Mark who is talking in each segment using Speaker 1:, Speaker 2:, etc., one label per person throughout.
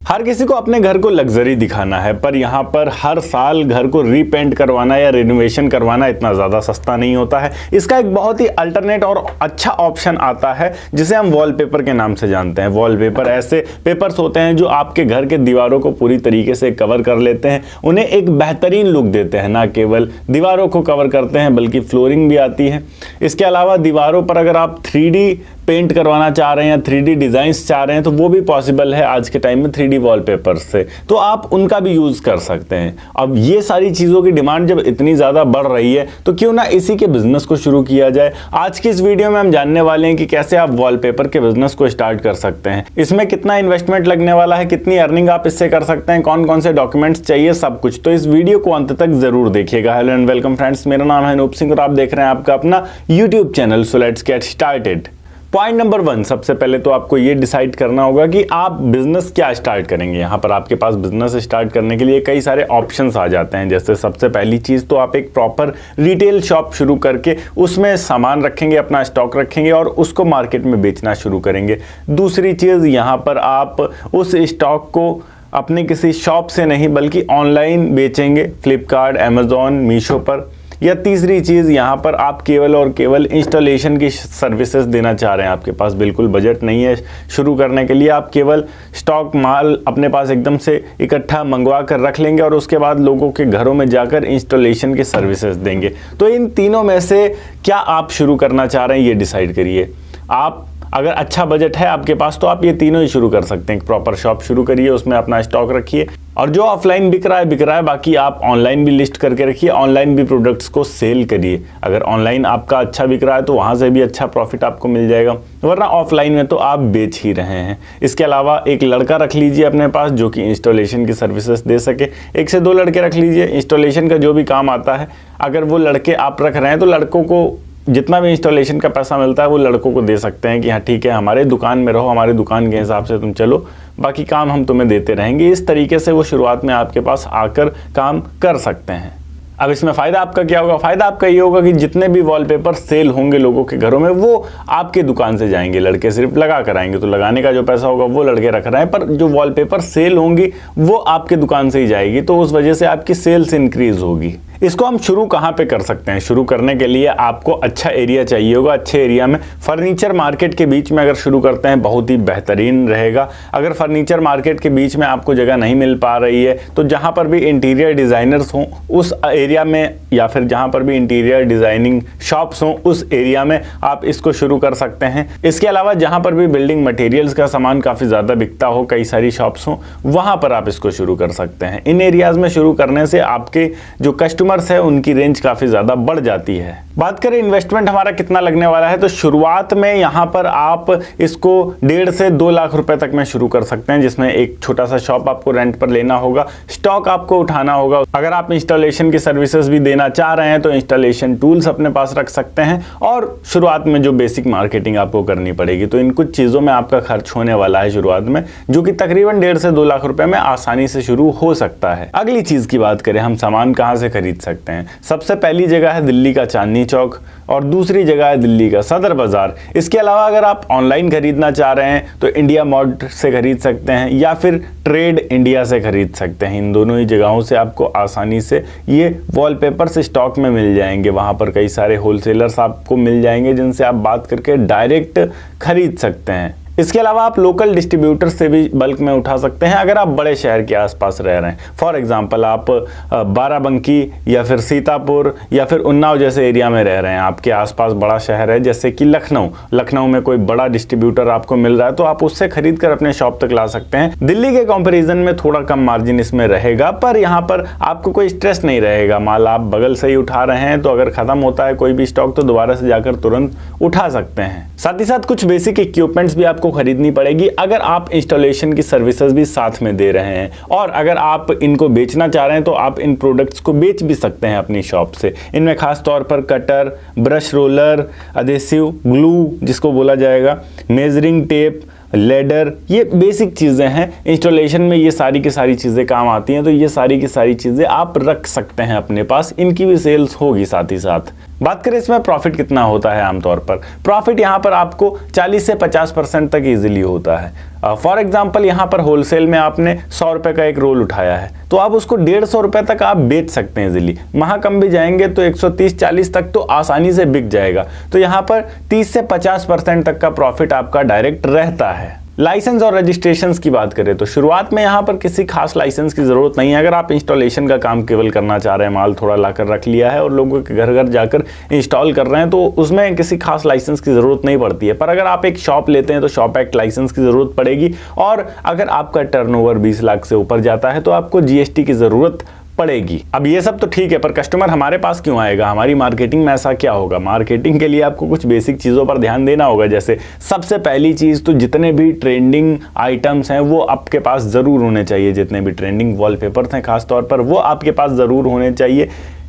Speaker 1: हर किसी को अपने घर को लग्जरी दिखाना है, पर यहाँ पर हर साल घर को रीपेंट करवाना या रिनोवेशन करवाना इतना ज़्यादा सस्ता नहीं होता है। इसका एक बहुत ही अल्टरनेट और अच्छा ऑप्शन आता है जिसे हम वॉलपेपर के नाम से जानते हैं। वॉलपेपर ऐसे पेपर्स होते हैं जो आपके घर के दीवारों को पूरी तरीके से कवर कर लेते हैं, उन्हें एक बेहतरीन लुक देते हैं। ना केवल दीवारों को कवर करते हैं बल्कि फ्लोरिंग भी आती है। इसके अलावा दीवारों पर अगर आप 3D पेंट करवाना चाह रहे हैं या 3D डिज़ाइंस चाह रहे हैं तो वो भी पॉसिबल है आज के टाइम में 3D वॉलपेपर्स से, तो आप उनका भी यूज़ कर सकते हैं। अब ये सारी चीज़ों की डिमांड जब इतनी ज़्यादा बढ़ रही है तो क्यों ना इसी के बिज़नेस को शुरू किया जाए। आज की इस वीडियो में हम जानने वाले हैं कि कैसे आप वॉलपेपर के बिज़नेस को स्टार्ट कर सकते हैं, इसमें कितना इन्वेस्टमेंट लगने वाला है, कितनी अर्निंग आप इससे कर सकते हैं, कौन कौन से डॉक्यूमेंट्स चाहिए, सब कुछ। तो इस वीडियो को अंत तक जरूर देखिएगा। हेलो एंड वेलकम फ्रेंड्स, मेरा नाम है अनूप सिंह और आप देख रहे हैं आपका अपना YouTube channel. So let's get started. Point number 1, सबसे पहले तो आपको ये डिसाइड करना होगा कि आप बिजनेस क्या स्टार्ट करेंगे। यहाँ पर आपके पास बिजनेस स्टार्ट करने के लिए कई सारे ऑप्शंस आ जाते हैं। जैसे सबसे पहली चीज़ तो आप एक प्रॉपर रिटेल शॉप शुरू करके उसमें सामान रखेंगे, अपना स्टॉक रखेंगे और उसको मार्केट में बेचना शुरू करेंगे। दूसरी चीज़, यहाँ पर आप उस स्टॉक को अपने किसी शॉप से नहीं बल्कि ऑनलाइन बेचेंगे, फ्लिपकार्ट, अमेजोन, मीशो पर। या तीसरी चीज़, यहाँ पर आप केवल और केवल इंस्टॉलेशन की सर्विसेज देना चाह रहे हैं, आपके पास बिल्कुल बजट नहीं है शुरू करने के लिए, आप केवल स्टॉक माल अपने पास एकदम से इकट्ठा मंगवा कर रख लेंगे और उसके बाद लोगों के घरों में जाकर इंस्टॉलेशन की सर्विसेज देंगे। तो इन तीनों में से क्या आप शुरू करना चाह रहे हैं ये डिसाइड करिए। आप अगर अच्छा बजट है आपके पास तो आप ये तीनों ही शुरू कर सकते हैं। एक प्रॉपर शॉप शुरू करिए, उसमें अपना स्टॉक रखिए और जो ऑफलाइन बिक रहा है, बाकी आप ऑनलाइन भी लिस्ट करके रखिए, ऑनलाइन भी प्रोडक्ट्स को सेल करिए। अगर ऑनलाइन आपका अच्छा बिक रहा है तो वहाँ से भी अच्छा प्रॉफिट आपको मिल जाएगा, वरना ऑफलाइन में तो आप बेच ही रहे हैं। इसके अलावा एक लड़का रख लीजिए अपने पास जो कि इंस्टॉलेशन की सर्विसेज दे सके। 1 से 2 लड़के रख लीजिए, इंस्टॉलेशन का जो भी काम आता है अगर वो लड़के आप रख रहे हैं तो लड़कों को जितना भी इंस्टॉलेशन का पैसा मिलता है वो लड़कों को दे सकते हैं कि हाँ ठीक है, हमारे दुकान में रहो, हमारे दुकान के हिसाब से तुम चलो, बाकी काम हम तुम्हें देते रहेंगे। इस तरीके से वो शुरुआत में आपके पास आकर काम कर सकते हैं। अब इसमें फ़ायदा आपका क्या होगा? फ़ायदा आपका ये होगा कि जितने भी वॉलपेपर सेल होंगे लोगों के घरों में वो आपके दुकान से जाएंगे। लड़के सिर्फ लगा कर आएंगे, तो लगाने का जो पैसा होगा वो लड़के रख रहे हैं, पर जो वॉलपेपर सेल होंगी वो आपके दुकान से ही जाएगी, तो उस वजह से आपकी सेल्स इंक्रीज होगी। इसको हम शुरू कहाँ पे कर सकते हैं? शुरू करने के लिए आपको अच्छा एरिया चाहिए होगा। अच्छे एरिया में फर्नीचर मार्केट के बीच में अगर शुरू करते हैं बहुत ही बेहतरीन रहेगा। अगर फर्नीचर मार्केट के बीच में आपको जगह नहीं मिल पा रही है तो जहाँ पर भी इंटीरियर डिज़ाइनर्स हों उस एरिया में, या फिर जहाँ पर भी इंटीरियर डिज़ाइनिंग शॉप्स हों उस एरिया में आप इसको शुरू कर सकते हैं। इसके अलावा जहाँ पर भी बिल्डिंग मटेरियल्स का सामान काफ़ी ज़्यादा बिकता हो, कई सारी शॉप्स हों, वहाँ पर आप इसको शुरू कर सकते हैं। इन एरियाज़ में शुरू करने से आपके जो कस्टमर्स है उनकी रेंज काफी ज्यादा बढ़ जाती है। बात करें इन्वेस्टमेंट हमारा कितना लगने वाला है, तो शुरुआत में यहां पर आप इसको 1.5 से 2 लाख रुपए तक में शुरू कर सकते हैं, जिसमें एक छोटा सा शॉप आपको रेंट पर लेना होगा, स्टॉक आपको उठाना होगा। अगर आप इंस्टॉलेशन की सर्विसेज भी देना चाह रहे हैं तो इंस्टॉलेशन टूल्स अपने पास रख सकते हैं और शुरुआत में जो बेसिक मार्केटिंग आपको करनी पड़ेगी। तो इन कुछ चीजों में आपका खर्च होने वाला है शुरुआत में, जो कि तकरीबन 1.5 से 2 लाख रुपए में आसानी से शुरू हो सकता है। अगली चीज की बात करें, हम सामान कहां से खरीद सकते हैं। सबसे पहली जगह है दिल्ली का चांदनी चौक और दूसरी जगह है दिल्ली का सदर बाजार। इसके अलावा अगर आप ऑनलाइन खरीदना चाह रहे हैं तो इंडिया मार्ट से खरीद सकते हैं या फिर ट्रेड इंडिया से खरीद सकते हैं। इन दोनों ही जगहों से आपको आसानी से ये वॉलपेपर्स स्टॉक में मिल जाएंगे। वहां पर कई सारे होलसेलर्स आपको मिल जाएंगे जिनसे आप बात करके डायरेक्ट खरीद सकते हैं। इसके अलावा आप लोकल डिस्ट्रीब्यूटर से भी बल्क में उठा सकते हैं अगर आप बड़े शहर के आसपास रह रहे हैं। फॉर एग्जांपल आप बाराबंकी या फिर सीतापुर या फिर उन्नाव जैसे एरिया में रह रहे हैं, आपके आसपास बड़ा शहर है जैसे कि लखनऊ में कोई बड़ा डिस्ट्रीब्यूटर आपको मिल रहा है तो आप उससे खरीद कर अपने शॉप तक ला सकते हैं। दिल्ली के कंपेरिजन में थोड़ा कम मार्जिन इसमें रहेगा, पर यहाँ पर आपको कोई स्ट्रेस नहीं रहेगा। माल आप बगल से ही उठा रहे हैं तो अगर खत्म होता है कोई भी स्टॉक तो दोबारा से जाकर तुरंत उठा सकते हैं। साथ ही साथ कुछ बेसिक इक्विपमेंट्स भी आपको खरीदनी पड़ेगी अगर आप इंस्टॉलेशन की सर्विसेज भी साथ में दे रहे हैं, और अगर आप इनको बेचना चाह रहे हैं तो आप इन प्रोडक्ट्स को बेच भी सकते हैं अपनी शॉप से। इनमें खास तौर पर cutter, brush roller, adhesive, glue जिसको बोला जाएगा, मेजरिंग टेप, लेडर, ये बेसिक चीज़ें हैं। इंस्टॉलेशन में ये सारी की सारी चीज़ें काम आती हैं, तो ये सारी की सारी चीज़ें आप रख सकते हैं अपने पास, इनकी भी सेल्स होगी साथ ही साथ। बात करें इसमें प्रॉफिट कितना होता है, आमतौर पर प्रॉफिट यहाँ पर आपको 40 से 50% तक इजीली होता है। फॉर एग्जांपल यहाँ पर होलसेल में आपने 100 रुपये का एक रोल उठाया है तो आप उसको 150 रुपये तक आप बेच सकते हैं इजीली। वहाँ कम भी जाएंगे तो 130-40 तक तो आसानी से बिक जाएगा। तो यहाँ पर 30 से 50% तक का प्रॉफिट आपका डायरेक्ट रहता है। लाइसेंस और रजिस्ट्रेशंस की बात करें तो शुरुआत में यहाँ पर किसी खास लाइसेंस की ज़रूरत नहीं है। अगर आप इंस्टॉलेशन का काम केवल करना चाह रहे हैं, माल थोड़ा लाकर रख लिया है और लोगों के घर घर जाकर इंस्टॉल कर रहे हैं, तो उसमें किसी खास लाइसेंस की ज़रूरत नहीं पड़ती है। पर अगर आप एक शॉप लेते हैं तो शॉप एक्ट लाइसेंस की ज़रूरत पड़ेगी, और अगर आपका टर्नओवर 20 लाख से ऊपर जाता है तो आपको GST की ज़रूरत पड़ेगी। अब ये सब तो ठीक है, पर कस्टमर हमारे पास क्यों आएगा? हमारी मार्केटिंग में ऐसा क्या होगा? मार्केटिंग के लिए आपको कुछ बेसिक चीज़ों पर ध्यान देना होगा। जैसे सबसे पहली चीज़ तो जितने भी ट्रेंडिंग आइटम्स हैं वो आपके पास ज़रूर होने चाहिए। जितने भी ट्रेंडिंग वॉलपेपर्स हैं खासतौर पर वो आपके पास ज़रूर होने चाहिए।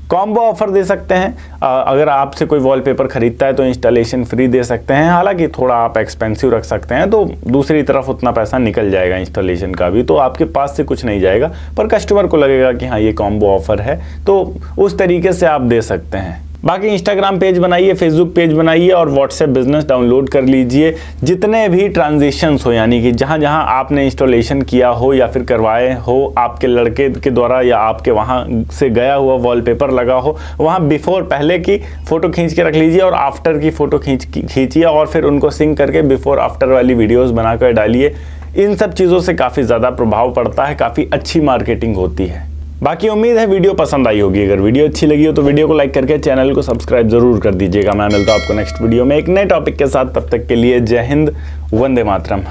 Speaker 1: कॉम्बो ऑफर दे सकते हैं, अगर आपसे कोई वॉलपेपर खरीदता है तो इंस्टॉलेशन फ्री दे सकते हैं। हालांकि थोड़ा आप एक्सपेंसिव रख सकते हैं तो दूसरी तरफ उतना पैसा निकल जाएगा इंस्टॉलेशन का भी, तो आपके पास से कुछ नहीं जाएगा, पर कस्टमर को लगेगा कि हाँ ये कॉम्बो ऑफर है, तो उस तरीके से आप दे सकते हैं। बाकी इंस्टाग्राम पेज बनाइए, फेसबुक पेज बनाइए और व्हाट्सएप बिजनेस डाउनलोड कर लीजिए। जितने भी ट्रांजेक्शंस हो, यानी कि जहाँ जहाँ आपने इंस्टॉलेशन किया हो या फिर करवाए हो आपके लड़के के द्वारा या आपके वहाँ से गया हुआ वॉलपेपर लगा हो, वहाँ बिफोर पहले की फ़ोटो खींच के रख लीजिए और आफ्टर की फ़ोटो खींचिए और फिर उनको सिंक करके बिफोर आफ्टर वाली वीडियोज़ बनाकर डालिए। इन सब चीज़ों से काफ़ी ज़्यादा प्रभाव पड़ता है, काफ़ी अच्छी मार्केटिंग होती है। बाकी उम्मीद है वीडियो पसंद आई होगी। अगर वीडियो अच्छी लगी हो तो वीडियो को लाइक करके चैनल को सब्सक्राइब जरूर कर दीजिएगा। मैं मिलता हूं आपको नेक्स्ट वीडियो में एक नए टॉपिक के साथ। तब तक के लिए जय हिंद, वंदे मातरम।